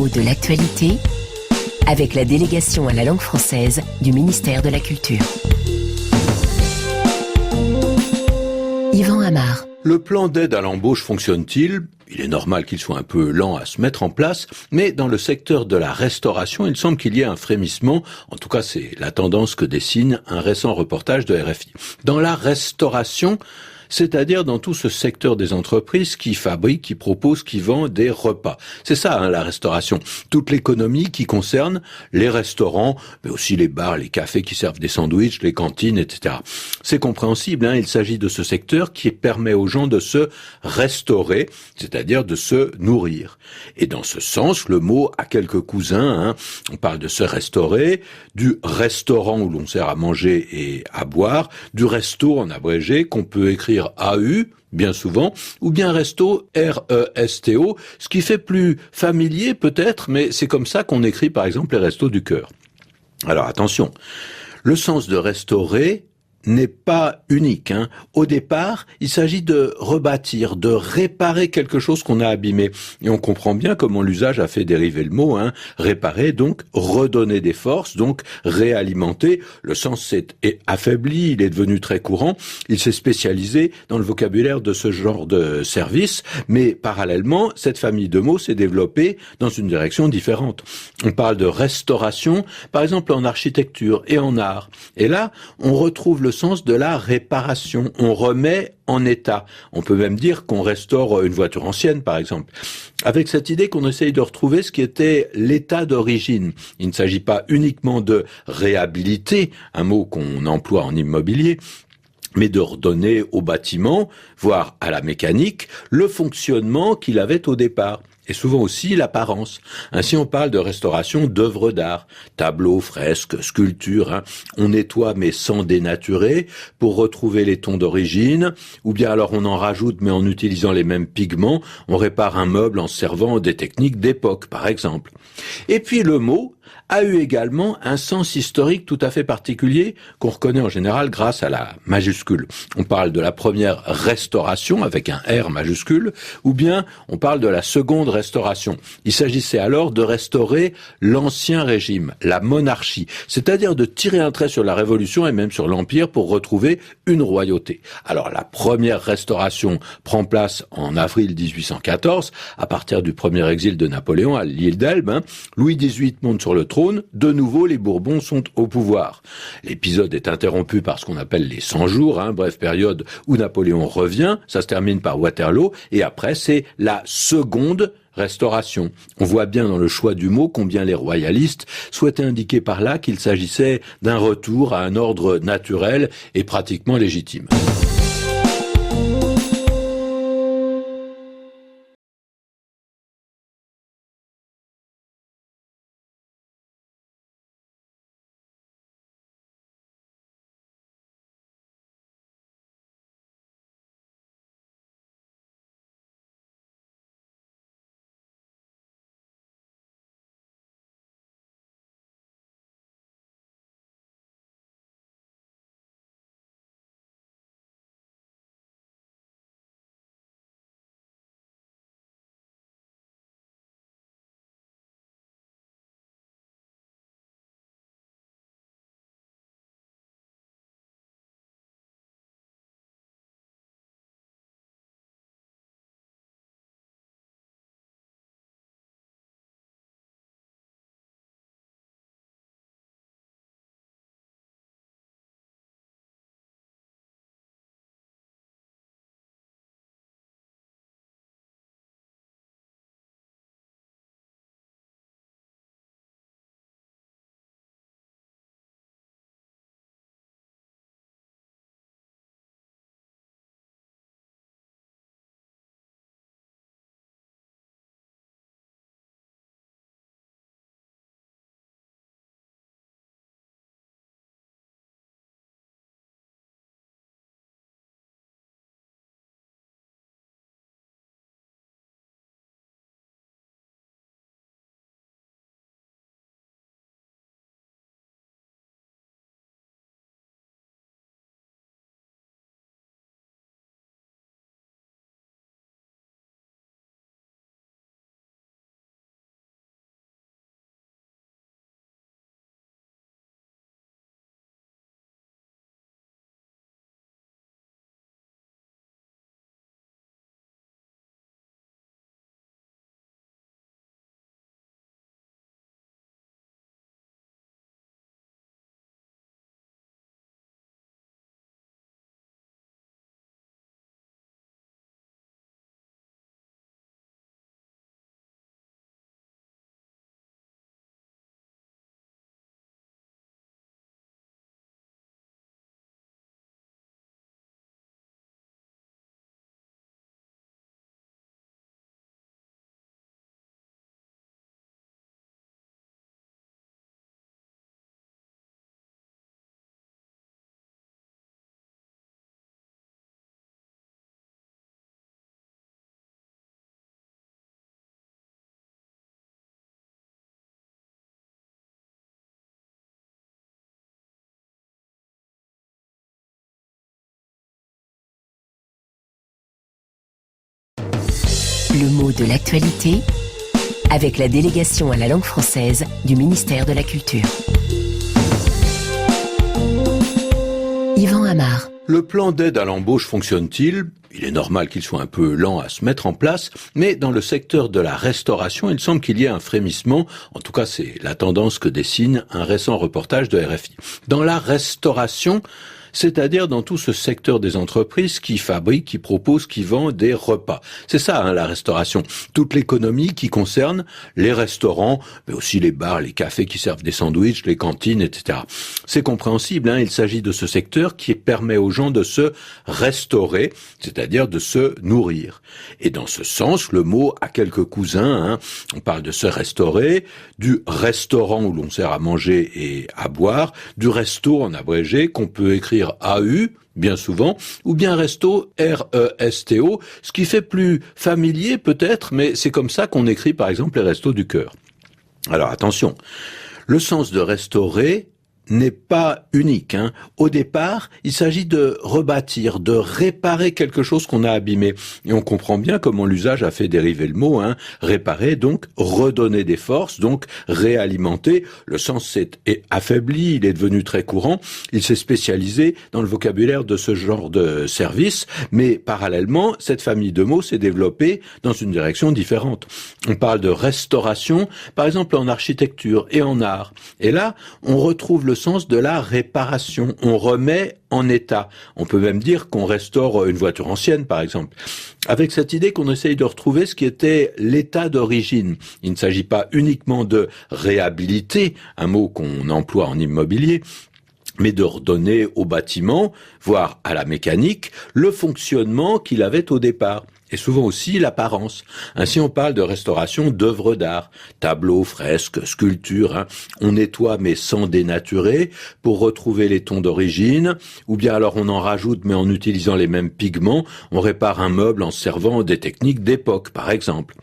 mots de l'actualité avec la délégation à la langue française du ministère de la Culture. Yvan Amar. Le plan d'aide à l'embauche fonctionne-t-il ? Il est normal qu'il soit un peu lent à se mettre en place, mais dans le secteur de la restauration, il semble qu'il y ait un frémissement. En tout cas, c'est la tendance que dessine un récent reportage de RFI. Dans la restauration, c'est-à-dire dans tout ce secteur des entreprises qui fabriquent, qui proposent, qui vendent des repas. C'est ça, la restauration. Toute l'économie qui concerne les restaurants, mais aussi les bars, les cafés qui servent des sandwichs, les cantines, etc. C'est compréhensible, il s'agit de ce secteur qui permet aux gens de se restaurer, c'est-à-dire de se nourrir. Et dans ce sens, le mot a quelques cousins. On parle de se restaurer, du restaurant où l'on sert à manger et à boire, du resto en abrégé qu'on peut écrire AU, bien souvent, ou bien resto, R-E-S-T-O, ce qui fait plus familier peut-être, mais c'est comme ça qu'on écrit par exemple les restos du cœur. Alors attention, le sens de restaurer n'est pas unique. Au départ, il s'agit de rebâtir, de réparer quelque chose qu'on a abîmé. Et on comprend bien comment l'usage a fait dériver le mot. Réparer, donc redonner des forces, donc réalimenter. Le sens s'est affaibli, il est devenu très courant. Il s'est spécialisé dans le vocabulaire de ce genre de service. Mais parallèlement, cette famille de mots s'est développée dans une direction différente. On parle de restauration, par exemple en architecture et en art. Et là, on retrouve le sens de la réparation. On remet en état. On peut même dire qu'on restaure une voiture ancienne, par exemple. Avec cette idée qu'on essaye de retrouver ce qui était l'état d'origine. Il ne s'agit pas uniquement de réhabiliter, un mot qu'on emploie en immobilier, mais de redonner au bâtiment, voire à la mécanique, le fonctionnement qu'il avait au départ. Et souvent aussi l'apparence. Ainsi, on parle de restauration d'œuvres d'art, tableaux, fresques, sculptures. On nettoie mais sans dénaturer pour retrouver les tons d'origine, ou bien alors on en rajoute mais en utilisant les mêmes pigments. On répare un meuble en se servant des techniques d'époque, par exemple. Et puis le mot a eu également un sens historique tout à fait particulier qu'on reconnaît en général grâce à la majuscule. On parle de la première restauration avec un R majuscule, ou bien on parle de la seconde restauration. Il s'agissait alors de restaurer l'ancien régime, la monarchie, c'est-à-dire de tirer un trait sur la Révolution et même sur l'Empire pour retrouver une royauté. Alors la première restauration prend place en avril 1814, à partir du premier exil de Napoléon à l'île d'Elbe. Louis XVIII monte sur le trône, de nouveau les Bourbons sont au pouvoir. L'épisode est interrompu par ce qu'on appelle les 100 jours, bref période où Napoléon revient, ça se termine par Waterloo, et après c'est la seconde restauration. On voit bien dans le choix du mot combien les royalistes souhaitaient indiquer par là qu'il s'agissait d'un retour à un ordre naturel et pratiquement légitime. Le mot de l'actualité avec la délégation à la langue française du ministère de la Culture. Yvan Amar. Le plan d'aide à l'embauche fonctionne-t-il ? Il est normal qu'il soit un peu lent à se mettre en place, mais dans le secteur de la restauration, il semble qu'il y ait un frémissement. En tout cas, c'est la tendance que dessine un récent reportage de RFI. Dans la restauration, c'est-à-dire dans tout ce secteur des entreprises qui fabriquent, qui proposent, qui vendent des repas. C'est ça, la restauration. Toute l'économie qui concerne les restaurants, mais aussi les bars, les cafés qui servent des sandwichs, les cantines, etc. C'est compréhensible, il s'agit de ce secteur qui permet aux gens de se restaurer, c'est-à-dire de se nourrir. Et dans ce sens, le mot a quelques cousins. On parle de se restaurer, du restaurant où l'on sert à manger et à boire, du resto en abrégé qu'on peut écrire AU, bien souvent, ou bien resto, R-E-S-T-O, ce qui fait plus familier peut-être, mais c'est comme ça qu'on écrit par exemple les restos du cœur. Alors attention, le sens de restaurer n'est pas unique. Au départ, il s'agit de rebâtir, de réparer quelque chose qu'on a abîmé. Et on comprend bien comment l'usage a fait dériver le mot. Réparer, donc redonner des forces, donc réalimenter. Le sens s'est affaibli, il est devenu très courant. Il s'est spécialisé dans le vocabulaire de ce genre de service. Mais parallèlement, cette famille de mots s'est développée dans une direction différente. On parle de restauration, par exemple en architecture et en art. Et là, on retrouve le sens de la réparation. On remet en état. On peut même dire qu'on restaure une voiture ancienne, par exemple. Avec cette idée qu'on essaye de retrouver ce qui était l'état d'origine. Il ne s'agit pas uniquement de réhabiliter, un mot qu'on emploie en immobilier, mais de redonner au bâtiment, voire à la mécanique, le fonctionnement qu'il avait au départ. Et souvent aussi l'apparence. Ainsi, on parle de restauration d'œuvres d'art, tableaux, fresques, sculptures. On nettoie mais sans dénaturer pour retrouver les tons d'origine, ou bien alors on en rajoute mais en utilisant les mêmes pigments. On répare un meuble en servant des techniques d'époque, par exemple.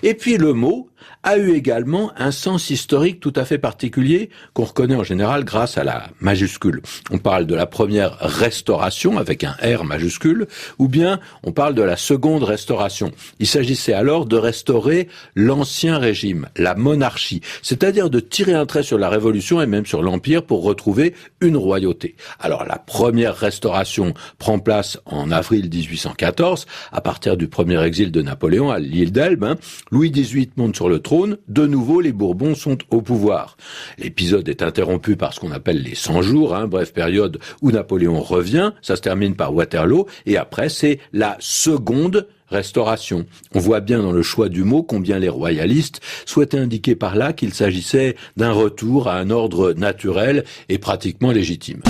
Et puis le mot a eu également un sens historique tout à fait particulier qu'on reconnaît en général grâce à la majuscule. On parle de la première restauration avec un R majuscule, ou bien on parle de la seconde restauration. Il s'agissait alors de restaurer l'ancien régime, la monarchie, c'est-à-dire de tirer un trait sur la Révolution et même sur l'Empire pour retrouver une royauté. Alors la première restauration prend place en avril 1814, à partir du premier exil de Napoléon à l'île d'Elbe. Louis XVIII monte sur le trône, de nouveau les Bourbons sont au pouvoir. L'épisode est interrompu par ce qu'on appelle les 100 jours, bref période où Napoléon revient, ça se termine par Waterloo, et après c'est la seconde restauration. On voit bien dans le choix du mot combien les royalistes souhaitaient indiquer par là qu'il s'agissait d'un retour à un ordre naturel et pratiquement légitime.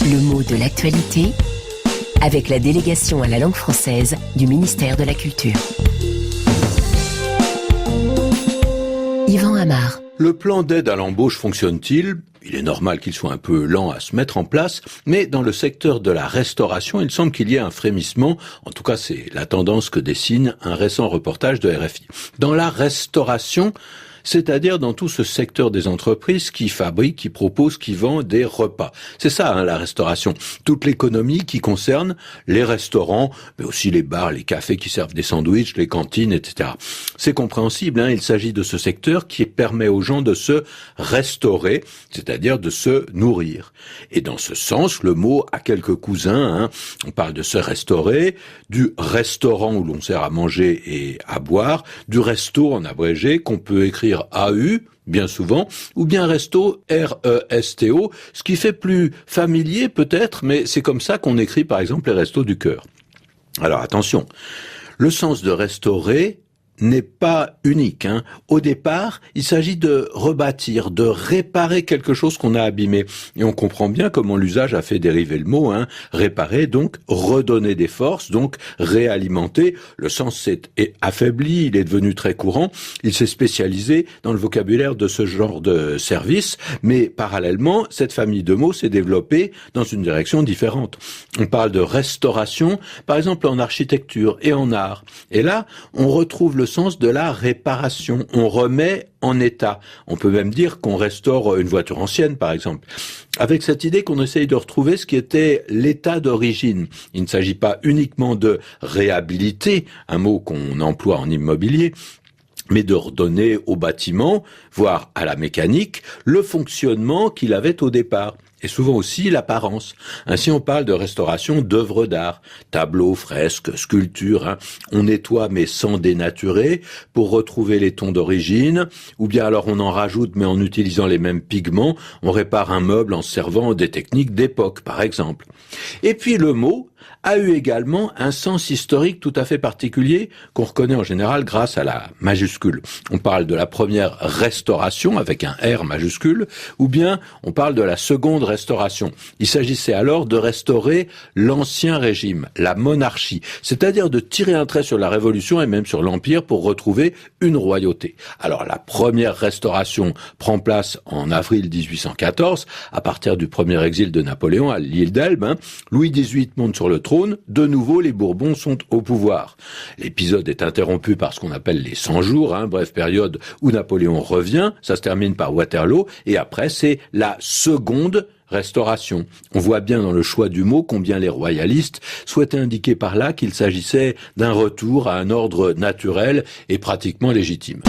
Le mot de l'actualité avec la délégation à la langue française du ministère de la Culture. Yvan Amar. Le plan d'aide à l'embauche fonctionne-t-il ? Il est normal qu'il soit un peu lent à se mettre en place, mais dans le secteur de la restauration, il semble qu'il y ait un frémissement. En tout cas, c'est la tendance que dessine un récent reportage de RFI. Dans la restauration, c'est-à-dire dans tout ce secteur des entreprises qui fabriquent, qui proposent, qui vendent des repas. C'est ça, la restauration. Toute l'économie qui concerne les restaurants, mais aussi les bars, les cafés qui servent des sandwichs, les cantines, etc. C'est compréhensible, il s'agit de ce secteur qui permet aux gens de se restaurer, c'est-à-dire de se nourrir. Et dans ce sens, le mot a quelques cousins. On parle de se restaurer, du restaurant où l'on sert à manger et à boire, du resto en abrégé qu'on peut écrire AU, bien souvent, ou bien resto, R-E-S-T-O, ce qui fait plus familier peut-être, mais c'est comme ça qu'on écrit par exemple les restos du cœur. Alors attention, le sens de restaurer n'est pas unique. Au départ, il s'agit de rebâtir, de réparer quelque chose qu'on a abîmé. Et on comprend bien comment l'usage a fait dériver le mot. Réparer, donc redonner des forces, donc réalimenter. Le sens s'est affaibli, il est devenu très courant. Il s'est spécialisé dans le vocabulaire de ce genre de service. Mais parallèlement, cette famille de mots s'est développée dans une direction différente. On parle de restauration, par exemple en architecture et en art. Et là, on retrouve le sens de la réparation. On remet en état. On peut même dire qu'on restaure une voiture ancienne, par exemple. Avec cette idée qu'on essaye de retrouver ce qui était l'état d'origine. Il ne s'agit pas uniquement de réhabiliter, un mot qu'on emploie en immobilier, mais de redonner au bâtiment, voire à la mécanique, le fonctionnement qu'il avait au départ. Et souvent aussi l'apparence. Ainsi, on parle de restauration d'œuvres d'art, tableaux, fresques, sculptures. On nettoie mais sans dénaturer pour retrouver les tons d'origine, ou bien alors on en rajoute mais en utilisant les mêmes pigments. On répare un meuble en se servant des techniques d'époque, par exemple. Et puis le mot a eu également un sens historique tout à fait particulier qu'on reconnaît en général grâce à la majuscule. On parle de la première restauration avec un R majuscule, ou bien on parle de la seconde restauration. Il s'agissait alors de restaurer l'ancien régime, la monarchie, c'est-à-dire de tirer un trait sur la Révolution et même sur l'Empire pour retrouver une royauté. Alors la première restauration prend place en avril 1814, à partir du premier exil de Napoléon à l'île d'Elbe. Louis XVIII monte sur le trône, de nouveau les Bourbons sont au pouvoir. L'épisode est interrompu par ce qu'on appelle les 100 jours, bref période où Napoléon revient, ça se termine par Waterloo, et après c'est la seconde restauration. On voit bien dans le choix du mot combien les royalistes souhaitaient indiquer par là qu'il s'agissait d'un retour à un ordre naturel et pratiquement légitime.